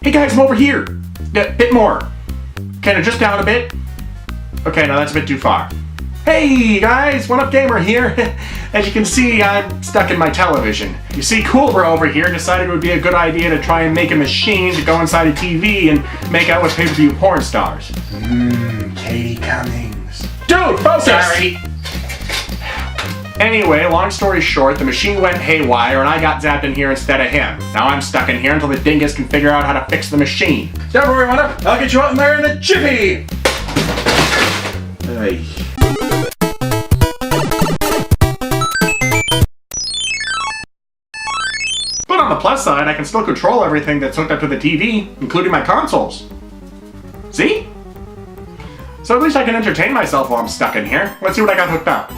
Hey guys, I'm over here. A bit more. Can I just down a bit? Okay, no, that's a bit too far. Hey guys, Oneupgamer here. As you can see, I'm stuck in my television. You see, Cool Bro over here decided it would be a good idea to try and make a machine to go inside a TV and make out with pay-per-view porn stars. Katie Cummings. Dude, focus! Sorry. Anyway, long story short, the machine went haywire and I got zapped in here instead of him. Now I'm stuck in here until the dingus can figure out how to fix the machine. Don't worry, Oneup. I'll get you out in there in a jiffy. Hey. But on the plus side, I can still control everything that's hooked up to the TV, including my consoles. See? So at least I can entertain myself while I'm stuck in here. Let's see what I got hooked up.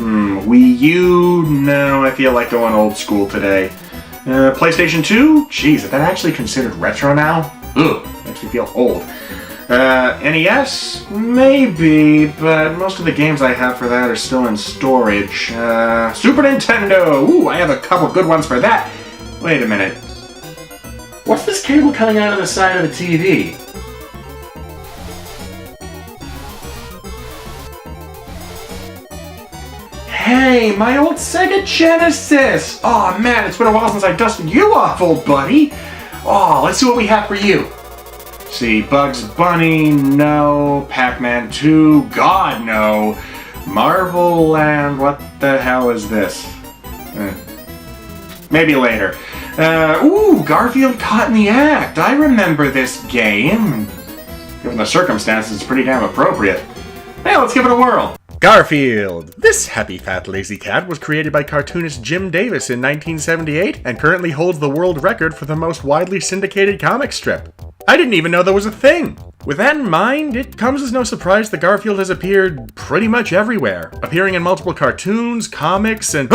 Wii U? No, I feel like going old school today. PlayStation 2? Jeez, is that actually considered retro now? Ugh, makes me feel old. NES? Maybe, but most of the games I have for that are still in storage. Super Nintendo! Ooh, I have a couple good ones for that. Wait a minute. What's this cable coming out of the side of the TV? Hey, my old Sega Genesis! Aw, man, it's been a while since I dusted you off, old buddy. Oh, let's see what we have for you. See, Bugs Bunny, no. Pac-Man 2, God, no. Marvel Land, what the hell is this? Maybe later. Ooh, Garfield Caught in the Act. I remember this game. Given the circumstances, it's pretty damn appropriate. Hey, let's give it a whirl. Garfield! This happy fat lazy cat was created by cartoonist Jim Davis in 1978 and currently holds the world record for the most widely syndicated comic strip. I didn't even know there was a thing! With that in mind, it comes as no surprise that Garfield has appeared pretty much everywhere, appearing in multiple cartoons, comics, and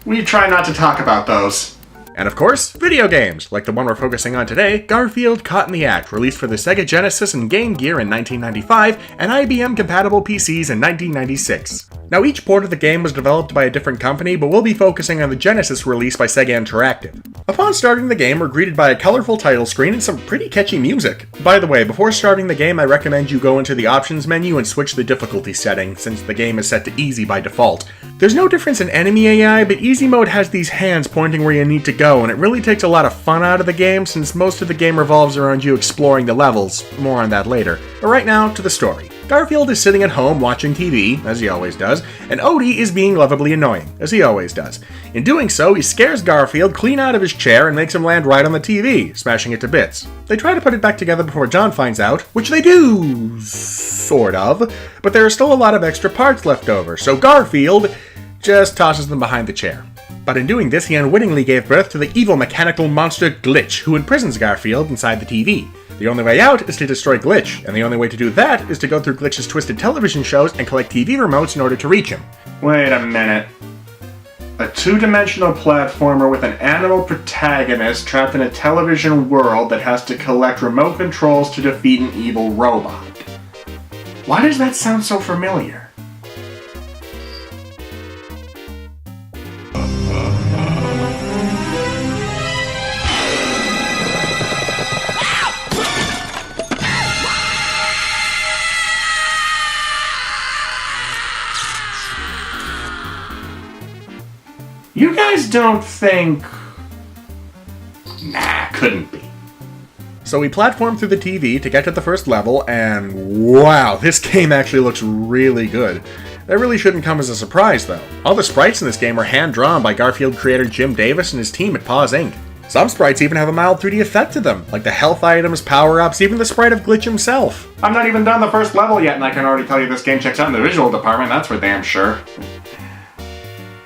we try not to talk about those. And of course, video games, like the one we're focusing on today, Garfield Caught in the Act, released for the Sega Genesis and Game Gear in 1995, and IBM-compatible PCs in 1996. Now, each port of the game was developed by a different company, but we'll be focusing on the Genesis release by Sega Interactive. Upon starting the game, we're greeted by a colorful title screen and some pretty catchy music. By the way, before starting the game, I recommend you go into the options menu and switch the difficulty setting, since the game is set to easy by default. There's no difference in enemy AI, but easy mode has these hands pointing where you need to go, and it really takes a lot of fun out of the game since most of the game revolves around you exploring the levels. More on that later. But right now, to the story. Garfield is sitting at home watching TV, as he always does, and Odie is being lovably annoying, as he always does. In doing so, he scares Garfield clean out of his chair and makes him land right on the TV, smashing it to bits. They try to put it back together before John finds out, which they do, sort of, but there are still a lot of extra parts left over, so Garfield just tosses them behind the chair. But in doing this, he unwittingly gave birth to the evil mechanical monster Glitch, who imprisons Garfield inside the TV. The only way out is to destroy Glitch, and the only way to do that is to go through Glitch's twisted television shows and collect TV remotes in order to reach him. Wait a minute. A two-dimensional platformer with an animal protagonist trapped in a television world that has to collect remote controls to defeat an evil robot. Why does that sound so familiar? You guys don't think... Nah, couldn't be. So we platform through the TV to get to the first level, and wow, this game actually looks really good. That really shouldn't come as a surprise, though. All the sprites in this game are hand-drawn by Garfield creator Jim Davis and his team at Paws Inc. Some sprites even have a mild 3D effect to them, like the health items, power-ups, even the sprite of Glitch himself. I'm not even done the first level yet, and I can already tell you this game checks out in the visual department, that's for damn sure.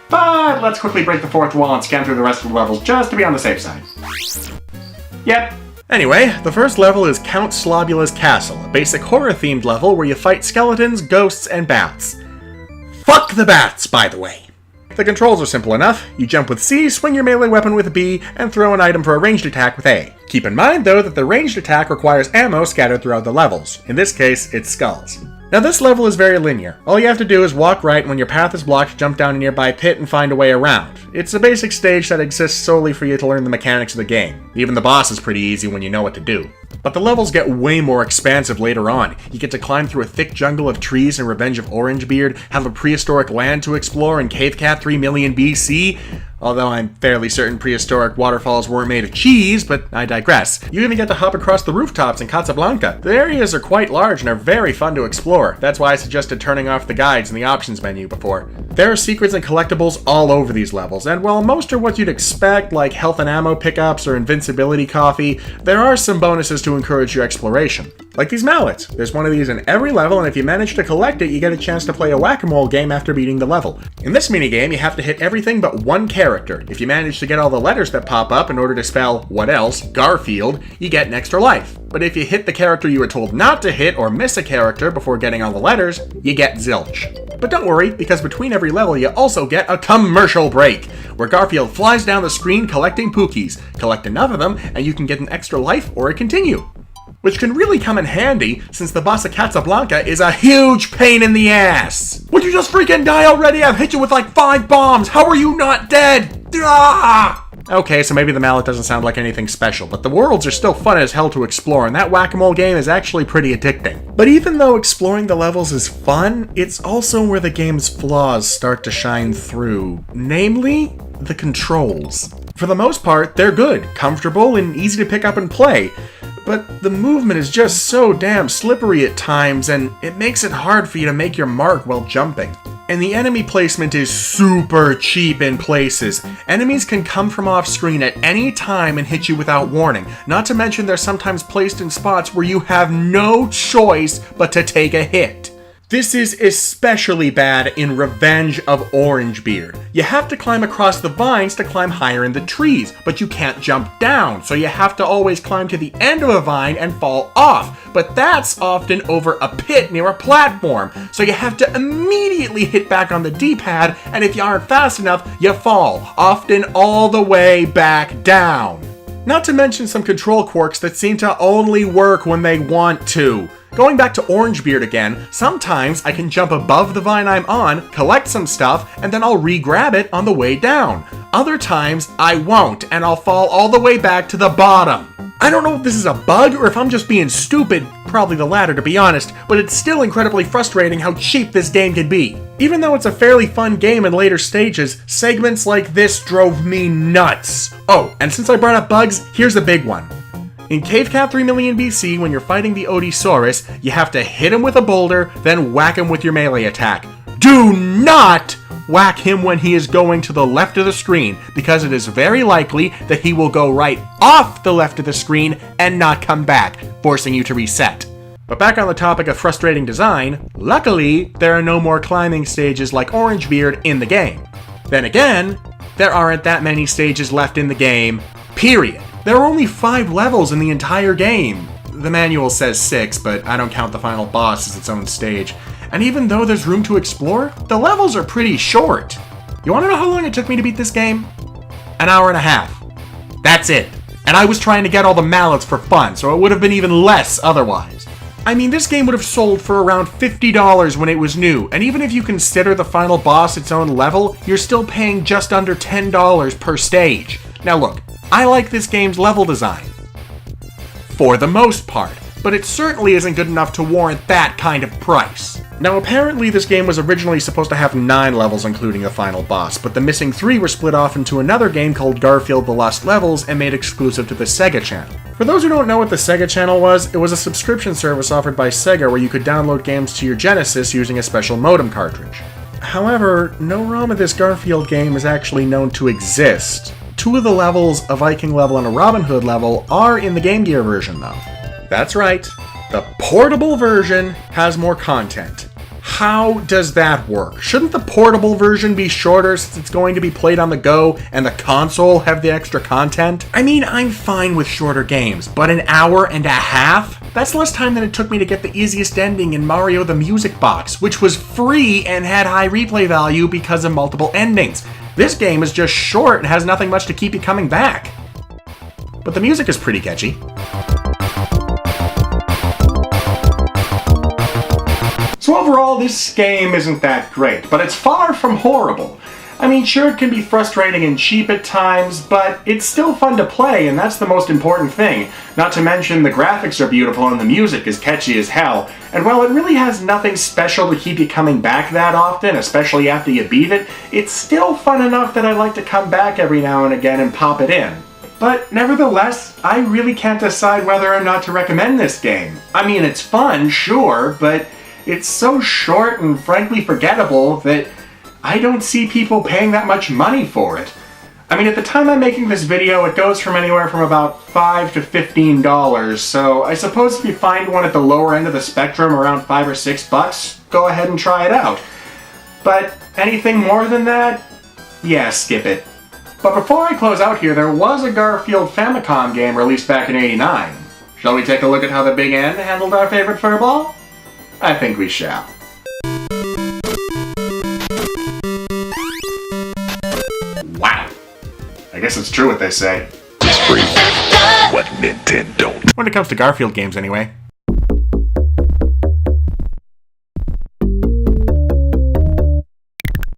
But let's quickly break the fourth wall and scan through the rest of the levels just to be on the safe side. Yep. Anyway, the first level is Count Slobula's Castle, a basic horror-themed level where you fight skeletons, ghosts, and bats. Fuck the bats, by the way. The controls are simple enough. You jump with C, swing your melee weapon with B, and throw an item for a ranged attack with A. Keep in mind, though, that the ranged attack requires ammo scattered throughout the levels. In this case, it's skulls. Now this level is very linear. All you have to do is walk right, and when your path is blocked, jump down a nearby pit and find a way around. It's a basic stage that exists solely for you to learn the mechanics of the game. Even the boss is pretty easy when you know what to do. But the levels get way more expansive later on. You get to climb through a thick jungle of trees in Revenge of Orangebeard, have a prehistoric land to explore in Cave Cat 3 million BC, although I'm fairly certain prehistoric waterfalls weren't made of cheese, but I digress. You even get to hop across the rooftops in Casablanca. The areas are quite large and are very fun to explore. That's why I suggested turning off the guides in the options menu before. There are secrets and collectibles all over these levels, and while most are what you'd expect, like health and ammo pickups or invincibility coffee, there are some bonuses to encourage your exploration. Like these mallets. There's one of these in every level, and if you manage to collect it, you get a chance to play a whack-a-mole game after beating the level. In this minigame, you have to hit everything but one character. If you manage to get all the letters that pop up in order to spell, what else, Garfield, you get an extra life. But if you hit the character you were told not to hit or miss a character before getting all the letters, you get zilch. But don't worry, because between every level you also get a commercial break, where Garfield flies down the screen collecting Pookies. Collect enough of them, and you can get an extra life or a continue. Which can really come in handy, since the boss of Casablanca is a huge pain in the ass. Would you just freaking die already? I've hit you with like 5 bombs! How are you not dead? Ah! Okay, so maybe the mallet doesn't sound like anything special, but the worlds are still fun as hell to explore, and that whack-a-mole game is actually pretty addicting. But even though exploring the levels is fun, it's also where the game's flaws start to shine through. Namely, the controls. For the most part, they're good, comfortable, and easy to pick up and play. But the movement is just so damn slippery at times, and it makes it hard for you to make your mark while jumping. And the enemy placement is super cheap in places. Enemies can come from off screen at any time and hit you without warning. Not to mention they're sometimes placed in spots where you have no choice but to take a hit. This is especially bad in Revenge of Orangebeard. You have to climb across the vines to climb higher in the trees, but you can't jump down, so you have to always climb to the end of a vine and fall off. But that's often over a pit near a platform, so you have to immediately hit back on the D-pad, and if you aren't fast enough, you fall, often all the way back down. Not to mention some control quirks that seem to only work when they want to. Going back to Orangebeard again, sometimes I can jump above the vine I'm on, collect some stuff, and then I'll re-grab it on the way down. Other times, I won't, and I'll fall all the way back to the bottom. I don't know if this is a bug or if I'm just being stupid, probably the latter to be honest, but it's still incredibly frustrating how cheap this game can be. Even though it's a fairly fun game in later stages, segments like this drove me nuts. Oh, and since I brought up bugs, here's a big one. In Cave Cat 3 million BC, when you're fighting the Odiosaurus, you have to hit him with a boulder, then whack him with your melee attack. Do not whack him when he is going to the left of the screen, because it is very likely that he will go right off the left of the screen and not come back, forcing you to reset. But back on the topic of frustrating design, luckily, there are no more climbing stages like Orangebeard in the game. Then again, there aren't that many stages left in the game, period. There are only 5 levels in the entire game. The manual says 6, but I don't count the final boss as its own stage. And even though there's room to explore, the levels are pretty short. You wanna know how long it took me to beat this game? An hour and a half. That's it. And I was trying to get all the mallets for fun, so it would have been even less otherwise. I mean, this game would have sold for around $50 when it was new, and even if you consider the final boss its own level, you're still paying just under $10 per stage. Now look, I like this game's level design, for the most part, but it certainly isn't good enough to warrant that kind of price. Now apparently this game was originally supposed to have 9 levels including the final boss, but the missing 3 were split off into another game called Garfield the Lost Levels and made exclusive to the Sega channel. For those who don't know what the Sega channel was, it was a subscription service offered by Sega where you could download games to your Genesis using a special modem cartridge. However, no ROM of this Garfield game is actually known to exist. 2 of the levels, a Viking level and a Robin Hood level, are in the Game Gear version though. That's right, the portable version has more content. How does that work? Shouldn't the portable version be shorter since it's going to be played on the go and the console have the extra content? I mean, I'm fine with shorter games, but an hour and a half? That's less time than it took me to get the easiest ending in Mario the Music Box, which was free and had high replay value because of multiple endings. This game is just short and has nothing much to keep you coming back. But the music is pretty catchy. So overall, this game isn't that great, but it's far from horrible. I mean, sure, it can be frustrating and cheap at times, but it's still fun to play, and that's the most important thing. Not to mention, the graphics are beautiful and the music is catchy as hell, and while it really has nothing special to keep you coming back that often, especially after you beat it, it's still fun enough that I like to come back every now and again and pop it in. But nevertheless, I really can't decide whether or not to recommend this game. I mean, it's fun, sure, but it's so short and frankly forgettable that I don't see people paying that much money for it. I mean, at the time I'm making this video, it goes from anywhere from about $5 to $15, so I suppose if you find one at the lower end of the spectrum, around $5 or $6, go ahead and try it out. But anything more than that? Yeah, skip it. But before I close out here, there was a Garfield Famicom game released back in '89. Shall we take a look at how the Big N handled our favorite furball? I think we shall. Wow. I guess it's true what they say. It's free. What Nintendon't. When it comes to Garfield games, anyway.